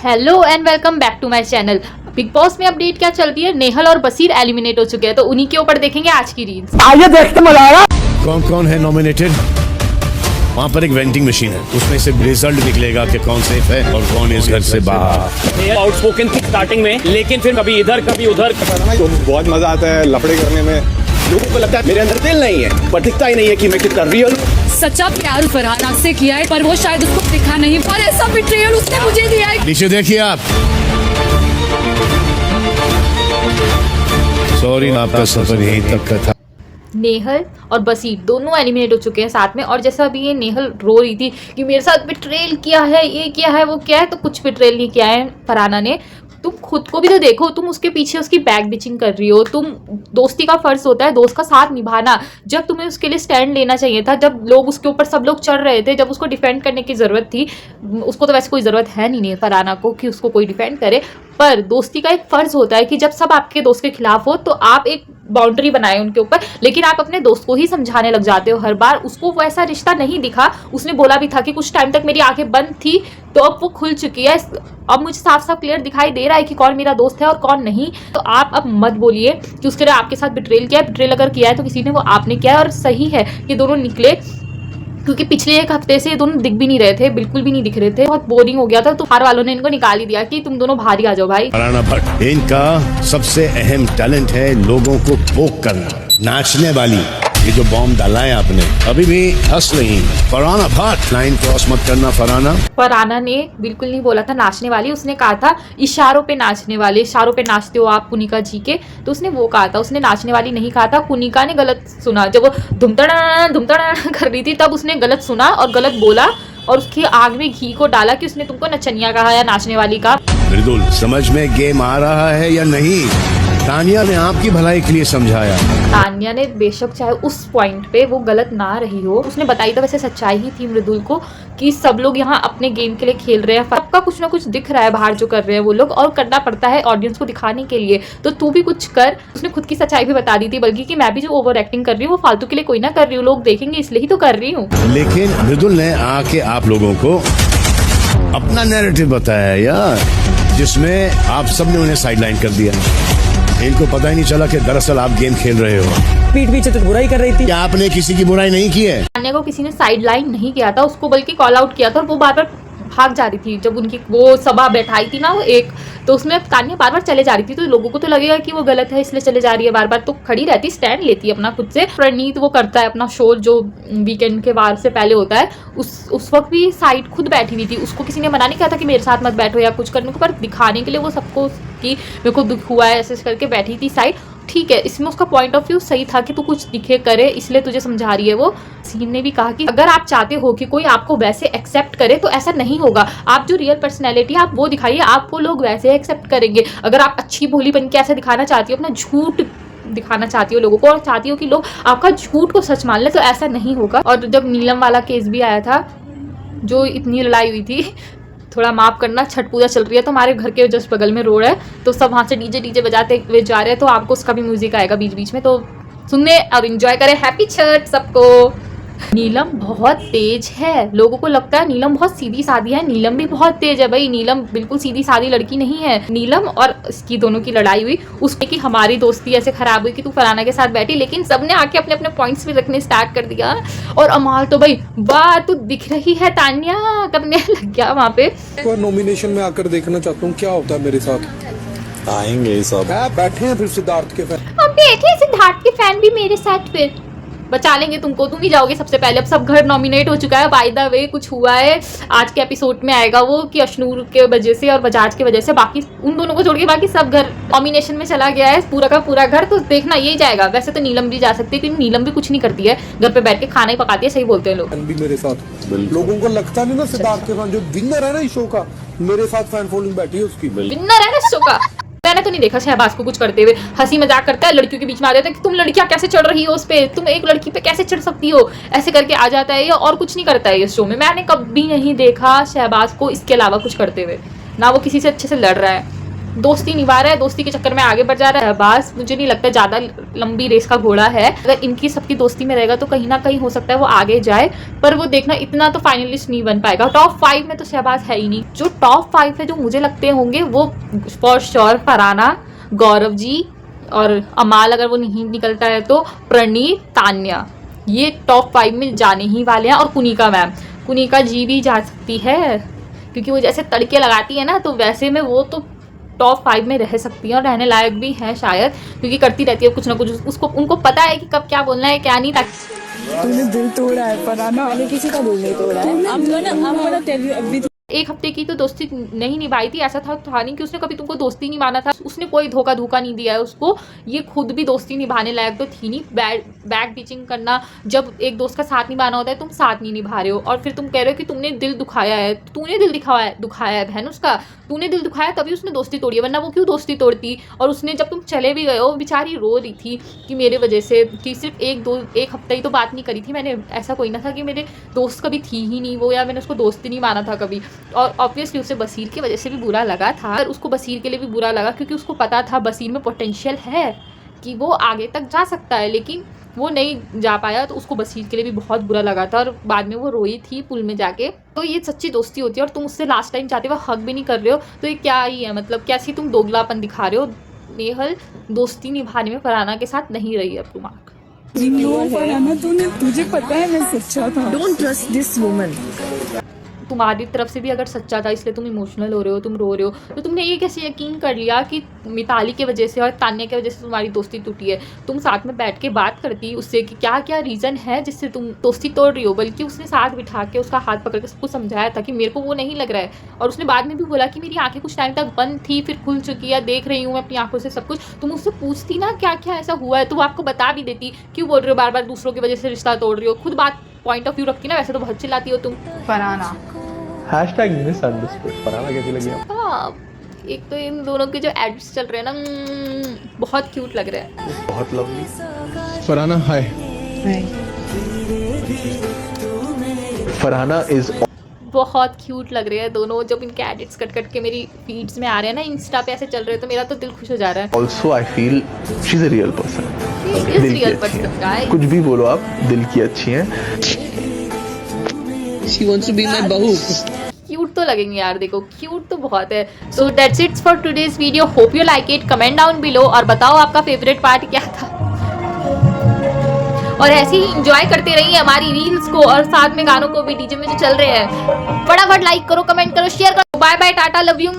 Hello and welcome back to my channel. Bigg Boss में update क्या चल रही है? नेहल और बसीर एलिमिनेट हो चुके हैं, तो उन्हीं के ऊपर देखेंगे आज की रील्स। आइए देखते मजा आएगा। कौन कौन है नॉमिनेटेड? वहाँ पर एक वेंटिंग मशीन है, उसमें से रिजल्ट निकलेगा कि कौन सेफ है और कौन इस घर से बाहर। आउटस्पोकन थी स्टार्टिंग में, लेकिन फिर कभी इधर कभी उधर। तो बहुत मजा आता है लफड़े करने में। लोगों को लगता है मेरे अंदर दिल नहीं है, पर दिखता ही नहीं है कि मैं कितना रियल हूँ। सच्चा प्यार फरहाना से किया है, पर वो शायद उसको दिखा नहीं, पर ऐसा बिट्रेयल उसने मुझे दिया है। नीचे देखिए आप। सॉरी, आपका सफर यहीं तक का था। नेहल और बसीर दोनों एलिमिनेट हो चुके हैं साथ में। और जैसा अभी ये नेहल रो रही थी कि मेरे साथ बिट्रेल किया है, ये किया है, वो क्या है, तो कुछ बिट्रेल नहीं किया है फरहाना ने। तुम खुद को भी तो देखो, तुम उसके पीछे उसकी बैक बिचिंग कर रही हो। तुम दोस्ती का फर्ज होता है दोस्त का साथ निभाना। जब तुम्हें उसके लिए स्टैंड लेना चाहिए था, जब लोग उसके ऊपर सब लोग चढ़ रहे थे, जब उसको डिफेंड करने की ज़रूरत थी। उसको तो वैसे कोई ज़रूरत है नहीं फरहाना को कि उसको कोई डिफेंड करे, पर दोस्ती का एक फ़र्ज़ होता है कि जब सब आपके दोस्त के खिलाफ हो तो आप एक बाउंड्री बनाए उनके ऊपर। लेकिन आप अपने दोस्त को ही समझाने लग जाते हो हर बार। उसको वैसा रिश्ता नहीं दिखा। उसने बोला भी था कि कुछ टाइम तक मेरी आंखें बंद थी, तो अब वो खुल चुकी है। अब मुझे साफ साफ क्लियर दिखाई दे रहा है कि कौन मेरा दोस्त है और कौन नहीं। तो आप अब मत बोलिए कि उसके लिए आपके साथ बिट्रेल किया है। बिट्रेल अगर किया है तो किसी ने, वो आपने किया है। और सही है कि दोनों निकले, क्योंकि पिछले एक हफ्ते से ये दोनों दिख भी नहीं रहे थे, बिल्कुल भी नहीं दिख रहे थे। बहुत बोरिंग हो गया था, तो हार वालों ने इनको निकाल ही दिया कि तुम दोनों बाहर ही आ जाओ भाई। फरहाना भट्ट, इनका सबसे अहम टैलेंट है लोगों को पोक करना, नाचने वाली। ये जो बॉम्ब डाला है आपने, अभी भी हंस नहीं। फरहाना भट्ट, लाइन क्रॉस मत करना फरहाना। फरहाना ने बिल्कुल नहीं बोला था नाचने वाली, उसने कहा था इशारों पे नाचने वाले। इशारों पे नाचते हो आप कुनिका जी के, तो उसने वो कहा था, उसने नाचने वाली नहीं कहा था। कुनिका ने गलत सुना, जब वो धुमतड़ा कर रही थी तब उसने गलत सुना और गलत बोला, और उसकी आग में घी को डाला कि उसने तुमको नचनिया कहा या नाचने वाली का। मृदुल, समझ में गेम आ रहा है या नहीं? तानिया ने आपकी भलाई के लिए समझाया। तानिया ने बेशक चाहे उस पॉइंट पे वो गलत ना रही हो, उसने बताई तो वैसे सच्चाई ही थी मृदुल को कि सब लोग यहाँ अपने गेम के लिए खेल रहे हैं। सबका कुछ ना कुछ दिख रहा है बाहर जो कर रहे हैं वो लोग, और करना पड़ता है ऑडियंस को दिखाने के लिए। तो तू भी कुछ कर। उसने खुद की सच्चाई भी बता दी थी, बल्कि कि मैं भी जो ओवर एक्टिंग कर रही हूँ वो फालतू के लिए कोई ना कर रही हूँ, लोग देखेंगे इसलिए ही तो कर रही हूँ। लेकिन मृदुल ने आके आप लोगों को अपना नैरेटिव बताया यार, जिसमें आप सबने उन्हें साइडलाइन कर दिया। इनको पता ही नहीं चला कि दरअसल आप गेम खेल रहे हो। पीठ पीछे तो बुराई कर रही थी। क्या आपने किसी की बुराई नहीं की है? तान्या को किसी ने साइडलाइन नहीं किया था, उसको बल्कि कॉल आउट किया था, और वो बार बार भाग जा रही थी। जब उनकी वो सभा बैठाई थी ना वो एक, तो उसमें तान्या बार बार चले जा रही थी, तो लोगों को तो लगेगा कि वो गलत है इसलिए चले जा रही है बार बार। तो खड़ी रहती, स्टैंड लेती अपना खुद से। प्रणीत वो करता है अपना शो जो वीकेंड के वार से पहले होता है, उस वक्त भी साइड खुद बैठी हुई थी। उसको किसी ने मना नहीं किया था कि मेरे साथ मत बैठो या कुछ करने को, पर दिखाने के लिए वो सबको कि मेरे को दुख हुआ है ऐसे करके बैठी थी साइड। ठीक है, इसमें उसका पॉइंट ऑफ व्यू सही था कि तू कुछ दिखे करे, इसलिए तुझे समझा रही है वो। सीन ने भी कहा कि अगर आप चाहते हो कि कोई आपको वैसे एक्सेप्ट करे तो ऐसा नहीं होगा। आप जो रियल पर्सनैलिटी आप वो दिखाइए, आपको लोग वैसे एक्सेप्ट करेंगे। अगर आप अच्छी भोली बन के ऐसे दिखाना चाहती हो, अपना झूठ दिखाना चाहती हो लोगों को, और चाहती हो कि लोग आपका झूठ को सच मान ले, तो ऐसा नहीं होगा। और जब नीलम वाला केस भी आया था, जो इतनी लड़ाई हुई थी, थोड़ा माफ करना, छठ पूजा चल रही है तो हमारे घर के जस्ट बगल में रोड है, तो सब वहाँ से डीजे बजाते हुए जा रहे हैं, तो आपको उसका भी म्यूजिक आएगा बीच बीच में, तो सुनने और एंजॉय करें। हैप्पी छठ सबको। नीलम बहुत तेज है, लोगों को लगता है नीलम बहुत सीधी सादी है, नीलम भी बहुत तेज है भाई। नीलम बिल्कुल सीधी सादी लड़की नहीं है। नीलम और इसकी दोनों की लड़ाई हुई, उसमें कि हमारी दोस्ती ऐसे खराब हुई कि तू फरहाना के साथ बैठी, लेकिन सबने आके अपने अपने पॉइंट्स भी रखने स्टार्ट कर दिया। और अमाल तो भाई वाह तू दिख रही है तान्या करने लग गया वहाँ पे। नॉमिनेशन में आकर देखना चाहता हूँ क्या होता है मेरे साथ। आएंगे सब। बैठे हैं फिर सिद्धार्थ के फैन। अब बैठे सिद्धार्थ के फैन भी मेरे साथ, फिर बचा लेंगे तुमको, तुम ही जाओगे सबसे पहले। अब सब घर नॉमिनेट हो चुका है। बाय द वे कुछ हुआ है आज के एपिसोड में आएगा वो, कि अशनूर के वजह से और बजाज के वजह से बाकी उन दोनों को छोड़ के बाकी सब घर नॉमिनेशन में चला गया है, पूरा का पूरा घर। तो देखना यही जाएगा। वैसे तो नीलम भी जा सकती है, क्योंकि नीलम भी कुछ नहीं करती है, घर पे बैठ के खाना ही पकाती है, सही बोलते हैं लोग। भी मेरे साथ लोगों को लगता नहीं ना सिद्धार्थ के फैन जो विनर है ना इस शो का, मेरे साथ फैन फॉलोइंग बैठी है उसकी। विनर है ना शो का। मैंने तो नहीं देखा शहबाज को कुछ करते हुए। हंसी मजाक करता है, लड़कियों के बीच में आ जाता है कि तुम लड़कियां कैसे चढ़ रही हो उस पे, तुम एक लड़की पे कैसे चढ़ सकती हो, ऐसे करके आ जाता है ये, और कुछ नहीं करता है इस शो में। मैंने कभी नहीं देखा शहबाज को इसके अलावा कुछ करते हुए, ना वो किसी से अच्छे से लड़ रहा है, दोस्ती निभा रहा है, दोस्ती के चक्कर में आगे बढ़ जा रहा है। बस मुझे नहीं लगता ज़्यादा लंबी रेस का घोड़ा है। अगर इनकी सबकी दोस्ती में रहेगा तो कहीं ना कहीं हो सकता है वो आगे जाए, पर वो देखना इतना तो फाइनलिस्ट नहीं बन पाएगा। टॉप 5 में तो शहबाज है ही नहीं। जो टॉप 5 है जो मुझे लगते होंगे वो फॉर श्योर फरहाना, गौरव जी और अमाल, अगर वो नहीं निकलता है तो प्रणीत, तान्या, ये टॉप 5 में जाने ही वाले हैं। और कुनिका मैम, कुनिका जी भी जा सकती है क्योंकि वो जैसे तड़के लगाती है ना, तो वैसे में वो तो टॉप 5 में रह सकती है और रहने लायक भी है शायद, क्योंकि करती रहती है कुछ ना कुछ। उसको उनको पता है कि कब क्या बोलना है क्या नहीं। तूने दिल तोड़ा है फरहाना, मैंने किसी का दिल नहीं तोड़ा है। I'm gonna tell you everything. एक हफ्ते की तो दोस्ती नहीं निभाई थी, ऐसा था नहीं कि उसने कभी तुमको दोस्ती नहीं माना था। उसने कोई धोखा नहीं दिया है उसको। ये खुद भी दोस्ती निभाने लायक तो थी नहीं। बैक बिचिंग करना, जब एक दोस्त का साथ निभाना होता है तुम साथ नहीं निभा रहे हो और फिर तुम कह रहे हो कि तुमने दिल दुखाया है। तूने दिल दुखाया है बहन उसका, तूने दिल दुखाया तभी उसने दोस्ती तोड़ी है, वरना वो क्यों दोस्ती तोड़ती। और उसने जब तुम चले भी गए हो, बेचारी रो रही थी कि मेरे वजह से, कि सिर्फ एक हफ्ता ही तो बात नहीं करी थी मैंने। ऐसा कोई ना था कि मेरे दोस्त कभी थी ही नहीं वो, या मैंने उसको दोस्ती नहीं माना था कभी। और ऑब्वियसली उसे बसीर की वजह से भी बुरा लगा था, और उसको बसीर के लिए भी बुरा लगा क्योंकि उसको पता था बसीर में पोटेंशियल है कि वो आगे तक जा सकता है, लेकिन वो नहीं जा पाया। तो उसको बसीर के लिए भी बहुत बुरा लगा था और बाद में वो रोई थी पुल में जाके। तो ये सच्ची दोस्ती होती है और तुम उससे लास्ट टाइम जाते हुए हक भी नहीं कर रहे हो, तो ये क्या ही है, मतलब कैसी तुम दोगलापन दिखा रहे हो। नेहल दोस्ती निभाने में फरहाना के साथ नहीं रही अब तुम्हारा। फरहाना तुझे पता है मैं सच्चा था। Don't trust this woman. तुम्हारी तरफ से भी अगर सच्चा था इसलिए तुम इमोशनल हो रहे हो, तुम रो रहे हो, तो तुमने ये कैसे यकीन कर लिया कि मिताली के वजह से और तान्या की वजह से तुम्हारी दोस्ती टूटी है। तुम साथ में बैठ के बात करती उससे कि क्या क्या रीज़न है जिससे तुम दोस्ती तोड़ रही हो, बल्कि उसने साथ बिठा के उसका हाथ पकड़ के सबको समझाया था कि मेरे को वो नहीं लग रहा है। और उसने बाद में भी बोला कि मेरी आंखें कुछ टाइम तक बंद थी, फिर खुल चुकी है, देख रही हूँ मैं अपनी आंखों से सब कुछ। तुम उससे पूछती ना क्या क्या ऐसा हुआ है, तो वो आपको बता भी देती। क्यों बोल रहे हो बार बार दूसरों की वजह से रिश्ता तोड़ रही हो, खुद बात पॉइंट ऑफ व्यू रखती ना, वैसे तो बहुत चिल्लाती हो तुम। फरहाना मिसअंडरस्टूड। फरहाना कैसी लगी आपको? हाँ, एक तो इन दोनों के जो एड्स चल रहे हैं ना, बहुत क्यूट लग रहे हैं। बहुत lovely. Farhana hi. Farhana is बहुत क्यूट लग रहे हैं दोनों। जब इनके एडिट्स कट के मेरी फीड्स में आ रहे हैं ना, इंस्टा पे ऐसे चल रहे हैं, तो मेरा तो दिल खुश हो जा रहा है। Also I feel she is a real person. Real person guys, कुछ भी बोलो आप, दिल की अच्छी हैं। She wants to be my बहू। क्यूट तो लगेंगे यार, देखो क्यूट तो बहुत है। So that's it for today's video, hope you like it. Comment down below और बताओ आपका फेवरेट पार्ट क्या था। और ऐसे ही एंजॉय करते रहिए हमारी रील्स को और साथ में गानों को भी, डीजे में जो चल रहे हैं। फटाफट लाइक करो, कमेंट करो, शेयर करो। Bye bye, tata, love you.